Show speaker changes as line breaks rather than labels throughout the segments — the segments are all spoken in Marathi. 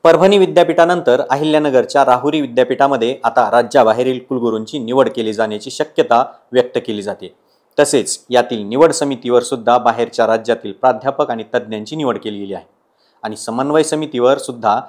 परभणी विद्यापीठानंतर अहिल्यानगरच्या राहुरी विद्यापीठामध्ये आता राज्याबाहेरील कुलगुरूंची निवड केली जाण्याची शक्यता व्यक्त केली जाते। तसेच यातील निवड समितीवर सुद्धा बाहेरच्या राज्यातील प्राध्यापक आणि तज्ज्ञांची निवड केली गेली आहे आणि समन्वय समितीवर सुद्धा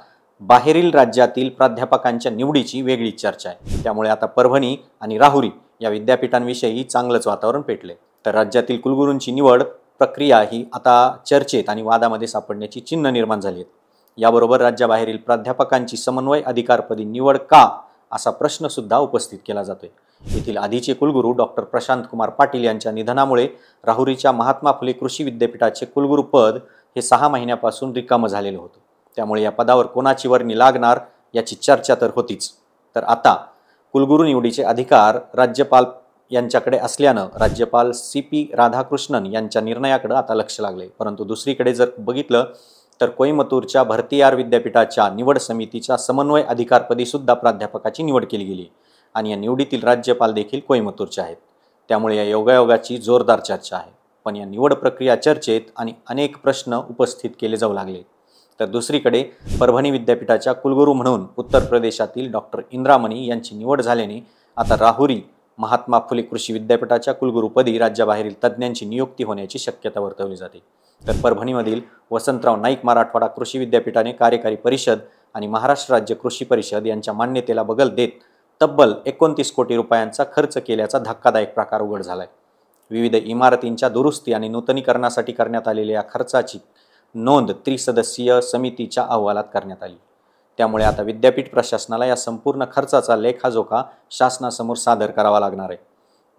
बाहेरील राज्यातील प्राध्यापकांच्या निवडीची वेगळी चर्चा आहे। त्यामुळे आता परभणी आणि राहुरी या विद्यापीठांविषयी चांगलंच वातावरण पेटले। तर राज्यातील कुलगुरूंची निवड प्रक्रिया ही आता चर्चेत आणि वादामध्ये सापडण्याची चिन्ह निर्माण झाली आहेत। याबरोबर राज्याबाहेरील प्राध्यापकांची समन्वय अधिकारपदी निवड का असा प्रश्न सुद्धा उपस्थित केला जातोय। येथील आधीचे कुलगुरू डॉक्टर प्रशांत कुमार पाटील यांच्या निधनामुळे राहुरीच्या महात्मा फुले कृषी विद्यापीठाचे कुलगुरू पद हे 6 महिन्यापासून रिकामं झालेलं होतं। त्यामुळे या पदावर कोणाची वर्णी लागणार याची चर्चा तर होतीच। तर आता कुलगुरू निवडीचे अधिकार राज्यपाल यांच्याकडे असल्यानं राज्यपाल CP राधाकृष्णन यांच्या निर्णयाकडे आता लक्ष लागले। परंतु दुसरीकडे जर बघितलं तर कोईमतूरच्या भरतियार विद्यापीठाच्या निवड समितीच्या समन्वय अधिकारपदी सुद्धा प्राध्यापकाची निवड केली गेली आणि या निवडीतील राज्यपाल देखील कोईमतूरचे आहेत। त्यामुळे या योगायोगाची जोरदार चर्चा आहे। पण या निवड प्रक्रिया चर्चेत आणि अनेक प्रश्न उपस्थित केले जाऊ लागले। तर दुसरीकडे परभणी विद्यापीठाच्या कुलगुरू म्हणून उत्तर प्रदेशातील डॉक्टर इंद्रामणी यांची निवड झाल्याने आता राहुरी महात्मा फुले कृषी विद्यापीठाच्या कुलगुरूपदी राज्याबाहेरील तज्ज्ञांची नियुक्ती होण्याची शक्यता वर्तवली जाते। तर परभणीमधील वसंतराव नाईक मराठवाडा कृषी विद्यापीठाने कार्यकारी परिषद आणि महाराष्ट्र राज्य कृषी परिषद यांच्या मान्यतेला बगल देत तब्बल 29 कोटी रुपयांचा खर्च केल्याचा धक्कादायक प्रकार उघड झालाय। विविध इमारतींच्या दुरुस्ती आणि नूतनीकरणासाठी करण्यात आलेल्या या खर्चाची नोंद त्रिसदस्यीय समितीच्या अहवालात करण्यात आली। त्यामुळे आता विद्यापीठ प्रशासनाला या संपूर्ण खर्चाचा लेखाजोखा शासनासमोर सादर करावा लागणार आहे।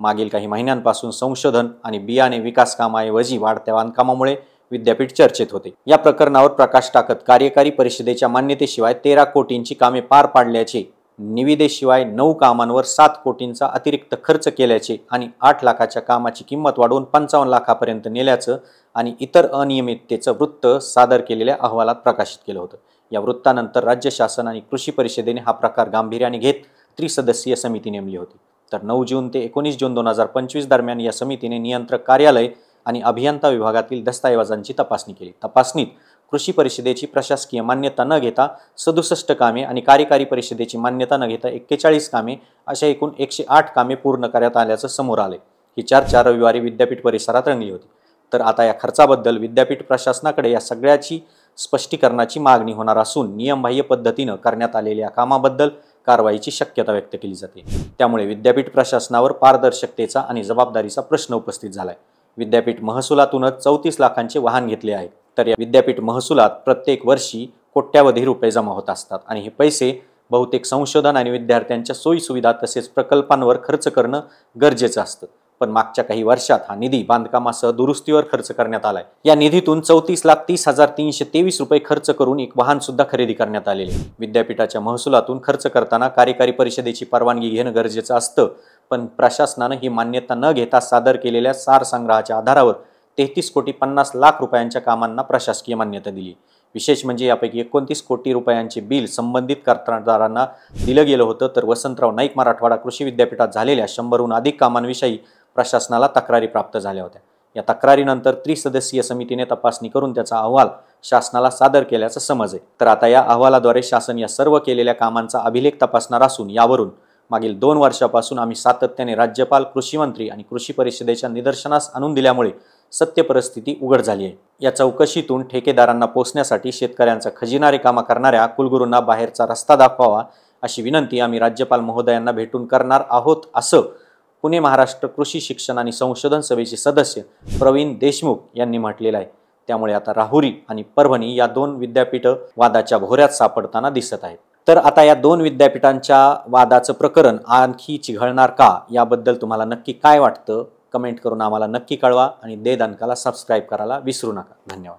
मागील काही महिन्यांपासून संशोधन आणि बियाणे विकास कामाऐवजी वाढत्या बांधकामामुळे विद्यापीठ चर्चेत होते। या प्रकरणावर प्रकाश टाकत कार्यकारी परिषदेच्या मान्यतेशिवाय 13 कोटींची कामे पार पाडल्याचे, निविदेशिवाय 9 कामांवर 7 कोटींचा अतिरिक्त खर्च केल्याचे आणि 8 लाखाच्या कामाची किंमत वाढवून 55 लाखापर्यंत नेल्याचं आणि इतर अनियमिततेचं वृत्त सादर केलेल्या अहवालात प्रकाशित केलं होतं। या वृत्तानंतर राज्य शासन आणि कृषी परिषदेने हा प्रकार गांभीर्याने घेत त्रिसदस्यीय समिती नेमली होती। तर 9 जून ते 19 जून 2025 दरम्यान या समितीने नियंत्रक कार्यालय आणि अभियंता विभागातील दस्तऐवजांची तपासणी केली। तपासणीत कृषी परिषदेची प्रशासकीय मान्यता न घेता 67 कामे आणि कार्यकारी परिषदेची मान्यता न घेता 41 कामे अशा एकूण 108 कामे पूर्ण करण्यात आल्याचं समोर आले। ही चर्चा रविवारी विद्यापीठ परिसरात रंगली होती। तर आता या खर्चाबद्दल विद्यापीठ प्रशासनाकडे या सगळ्याची स्पष्टीकरणाची मागणी होणार असून नियमबाह्य पद्धतीने करण्यात आलेल्या कामाबद्दल कारवाईची शक्यता व्यक्त केली जाते। त्यामुळे विद्यापीठ प्रशासनावर पारदर्शकतेचा आणि जबाबदारीचा प्रश्न उपस्थित झालाय। विद्यापीठ महसुलातूनच 34 लाखांचे वाहन घेतले आहे। तर या विद्यापीठ महसुलात प्रत्येक वर्षी कोट्यावधी रुपये जमा होत असतात आणि हे पैसे बहुतेक संशोधन आणि विद्यार्थ्यांच्या सोयीसुविधा तसेच प्रकल्पांवर खर्च करणं गरजेचं असतं। पण मागच्या काही वर्षात हा निधी बांधकामासह दुरुस्तीवर खर्च करण्यात आलाय। या निधीतून 34,30,323 रुपये खर्च करून एक वाहन सुद्धा खरेदी करण्यात आलेले। विद्यापीठाच्या महसुलातून खर्च करताना कार्यकारी परिषदेची परवानगी घेणं गरजेचं असतं, पण प्रशासनानं ही मान्यता न घेता सादर केलेल्या सारसंग्रहाच्या आधारावर 33 कोटी 50 लाख रुपयांच्या कामांना प्रशासकीय मान्यता दिली। विशेष म्हणजे यापैकी 29 कोटी रुपयांचे बिल संबंधित कंत्राटदारांना दिलं गेलं होतं। तर वसंतराव नाईक मराठवाडा कृषी विद्यापीठात झालेल्या 100हून अधिक कामांविषयी प्रशासनाला तक्रारी प्राप्त झाल्या होत्या। या तक्रारीनंतर त्रिसदस्यीय समितीने तपासणी करून त्याचा अहवाल शासनाला सादर केल्याचं समज आहे। तर आता या अहवालाद्वारे शासन या सर्व केलेल्या कामांचा अभिलेख तपासणार असून यावरून मागील 2 वर्षापासून आम्ही सातत्याने राज्यपाल, कृषी मंत्री आणि कृषी परिषदेच्या निदर्शनास आणून दिल्यामुळे सत्य परिस्थिती उघड झाली आहे। या चौकशीतून ठेकेदारांना पोचण्यासाठी शेतकऱ्यांचा खजिना रिकामा करणाऱ्या कुलगुरूंना बाहेरचा रस्ता दाखवावा अशी विनंती आम्ही राज्यपाल महोदयांना भेटून करणार आहोत असं पुणे महाराष्ट्र कृषी शिक्षण आणि संशोधन सभेचे सदस्य प्रवीण देशमुख यांनी म्हटलेलं आहे। त्यामुळे आता राहुरी आणि परभणी या 2 विद्यापीठ वादाच्या भोऱ्यात सापडताना दिसत आहेत। तर आता या 2 विद्यापीठांच्या वादाचं प्रकरण आणखी चिघळणार का याबद्दल तुम्हाला नक्की काय वाटतं कमेंट करून आम्हाला नक्की कळवा आणि दे दणकाला सबस्क्राईब करायला विसरू नका। धन्यवाद।